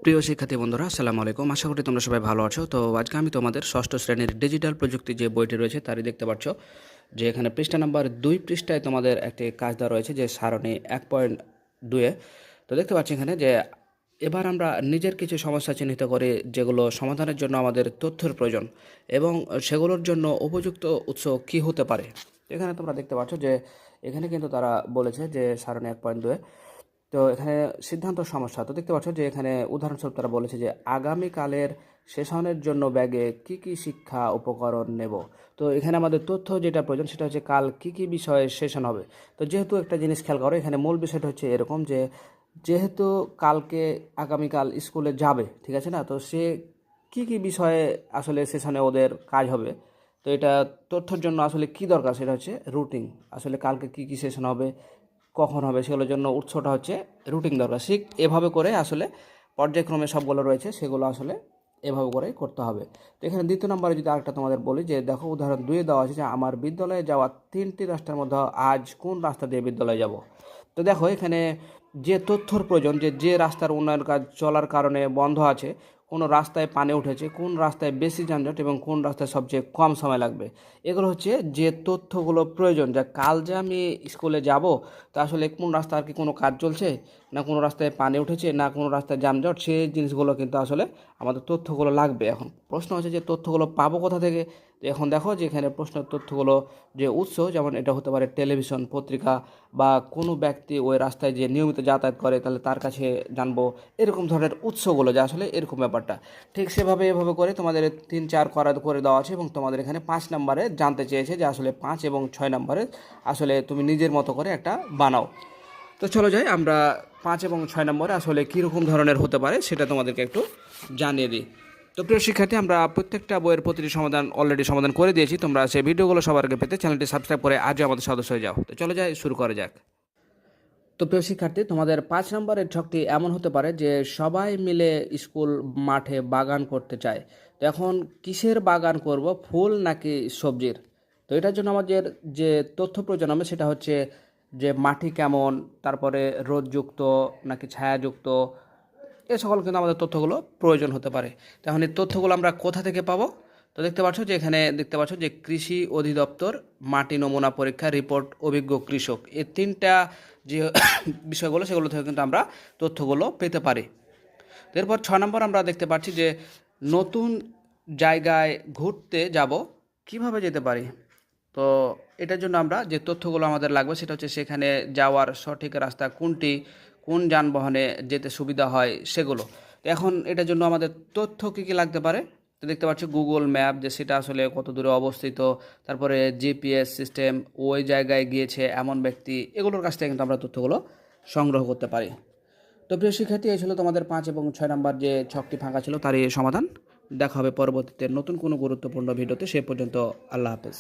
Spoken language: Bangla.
প্রিয় শিক্ষার্থী বন্ধুরা, আসসালামু আলাইকুম। আশা করি তোমরা সবাই ভালো আছো। তো আজকে আমি তোমাদের ষষ্ঠ শ্রেণীর ডিজিটাল প্রযুক্তি যে বইটি রয়েছে তারই দেখতে পাচ্ছ যে এখানে পৃষ্ঠা নাম্বার 2 পৃষ্ঠায় তোমাদের একটি কাজ দেওয়া রয়েছে যে সারণী 1.2-এ। তো দেখতে পাচ্ছি এখানে যে এবার আমরা নিজের কিছু সমস্যা চিহ্নিত করে যেগুলো সমাধানের জন্য আমাদের তথ্যের প্রয়োজন এবং সেগুলোর জন্য উপযুক্ত উৎস কী হতে পারে। এখানে তোমরা দেখতে পাচ্ছ যে এখানে কিন্তু তারা বলেছে যে সারণী 1.2-এ তো এখানে সিদ্ধান্ত সমস্যা। তো দেখতে পাচ্ছ যে এখানে উদাহরণস্বরূপ তারা বলেছে যে আগামীকালের সেশনের জন্য ব্যাগে কি কি শিক্ষা উপকরণ নেব। তো এখানে আমাদের তথ্য যেটা প্রয়োজন সেটা হচ্ছে কাল কি কি বিষয়ে সেশন হবে। তো যেহেতু একটা জিনিস খেয়াল করো, এখানে মূল বিষয়টা হচ্ছে এরকম যে যেহেতু কালকে আগামীকাল স্কুলে যাবে, ঠিক আছে না, তো সে কি কি বিষয়ে আসলে সেশনে ওদের কাজ হবে। তো এটা তথ্যের জন্য আসলে কি দরকার সেটা হচ্ছে রুটিন। আসলে কালকে কি কি সেশন হবে, কখন হবে, সেগুলোর জন্য উৎসটা হচ্ছে রুটিন দরকার। ঠিক এভাবে করে আসলে পর্যায়ক্রমে সবগুলো রয়েছে সেগুলো আসলে এভাবে করেই করতে হবে। তো এখানে দ্বিতীয় নম্বরে যদি আরেকটা তোমাদের বলি যে দেখো উদাহরণ 2-এ দেওয়া আছে যে আমার বিদ্যালয়ে যাওয়া 3টি রাস্তার মধ্যে আজ কোন রাস্তা দিয়ে বিদ্যালয়ে যাব। তো দেখো এখানে যে তথ্যর প্রয়োজন যে রাস্তার উন্নয়ন কাজ চলার কারণে বন্ধ আছে, কোন রাস্তায় পানি উঠেছে, কোন রাস্তায় বেশি যানজট এবং কোন রাস্তায় সবচেয়ে কম সময় লাগবে, এগুলো হচ্ছে যে তথ্যগুলো প্রয়োজন। যা কাল যে আমি স্কুলে যাব, তা আসলে কোন রাস্তা আর কি কোনো কাজ চলছে, না কোনো রাস্তায় পানি উঠেছে, না কোনো রাস্তায় যানজট, সেই জিনিসগুলো কিন্তু আসলে আমাদের তথ্যগুলো লাগবে। এখন প্রশ্ন হচ্ছে যে তথ্যগুলো পাবো কোথা থেকে। তো এখন দেখো যে এখানে প্রশ্নের তথ্যগুলো যে উৎস, যেমন এটা হতে পারে টেলিভিশন, পত্রিকা, বা কোনো ব্যক্তি ওই রাস্তায় যে নিয়মিত যাতায়াত করে তাহলে তার কাছে জানবো, এরকম ধরনের উৎসগুলো যে আসলে এরকম ব্যাপারটা। ঠিক সেভাবে এভাবে করে তোমাদের 3-4 করে দেওয়া আছে এবং তোমাদের এখানে 5 নম্বরে জানতে চেয়েছে যে আসলে 5 এবং 6 নম্বরে আসলে তুমি নিজের মতো করে একটা বানাও। তো চলো যাই আমরা 5 এবং 6 নম্বরে আসলে কীরকম ধরনের হতে পারে সেটা তোমাদেরকে একটু জানিয়ে দিই। তো প্রিয় শিক্ষার্থী, আমরা প্রত্যেকটা বইয়ের প্রতিটি সমাধান অলরেডি সমাধান করে দিয়েছি। তোমরা সেই ভিডিওগুলো সবার আগে পেতে চ্যানেলটি সাবস্ক্রাইব করে আজও আমাদের সদস্য হয়ে যাও। তো চলো যাই, শুরু করা যাক। তো প্রিয় শিক্ষার্থী, তোমাদের 5 নম্বরের ছকটি এমন হতে পারে যে সবাই মিলে স্কুল মাঠে বাগান করতে চায়। তো এখন কিসের বাগান করব, ফুল নাকি সবজির? তো এটার জন্য আমাদের যে তথ্য প্রয়োজন হবে সেটা হচ্ছে যে মাটি কেমন, তারপরে রোদযুক্ত নাকি ছায়াযুক্ত, এ সকল কিন্তু আমাদের তথ্যগুলো প্রয়োজন হতে পারে। তাহলে এই তথ্যগুলো আমরা কোথা থেকে পাবো? তো দেখতে পাচ্ছ যে এখানে দেখতে পাচ্ছ যে কৃষি অধিদপ্তর, মাটি নমুনা পরীক্ষা রিপোর্ট, অভিজ্ঞ কৃষক, এই 3টা যে বিষয়গুলো সেগুলো থেকে কিন্তু আমরা তথ্যগুলো পেতে পারি। তো এরপর 6 নম্বর আমরা দেখতে পাচ্ছি যে নতুন জায়গায় ঘুরতে যাব, কিভাবে যেতে পারি। তো এটার জন্য আমরা যে তথ্যগুলো আমাদের লাগবে সেটা হচ্ছে সেখানে যাওয়ার সঠিক রাস্তা কোনটি, কোন যানবাহনে যেতে সুবিধা হয় সেগুলো। তো এখন এটার জন্য আমাদের তথ্য কী কী লাগতে পারে। তো দেখতে পাচ্ছি গুগল ম্যাপ, যে সেটা আসলে কত দূরে অবস্থিত, তারপরে জিপিএস সিস্টেম, ওই জায়গায় গিয়েছে এমন ব্যক্তি, এগুলোর কাছ থেকে কিন্তু আমরা তথ্যগুলো সংগ্রহ করতে পারি। তো প্রিয় শিক্ষার্থী, এই ছিল তোমাদের 5 এবং 6 নম্বর যে ছকটি ফাঁকা ছিল তারই সমাধান। দেখা হবে পরবর্তীতে নতুন কোনো গুরুত্বপূর্ণ ভিডিওতে। সে পর্যন্ত আল্লাহ হাফেজ।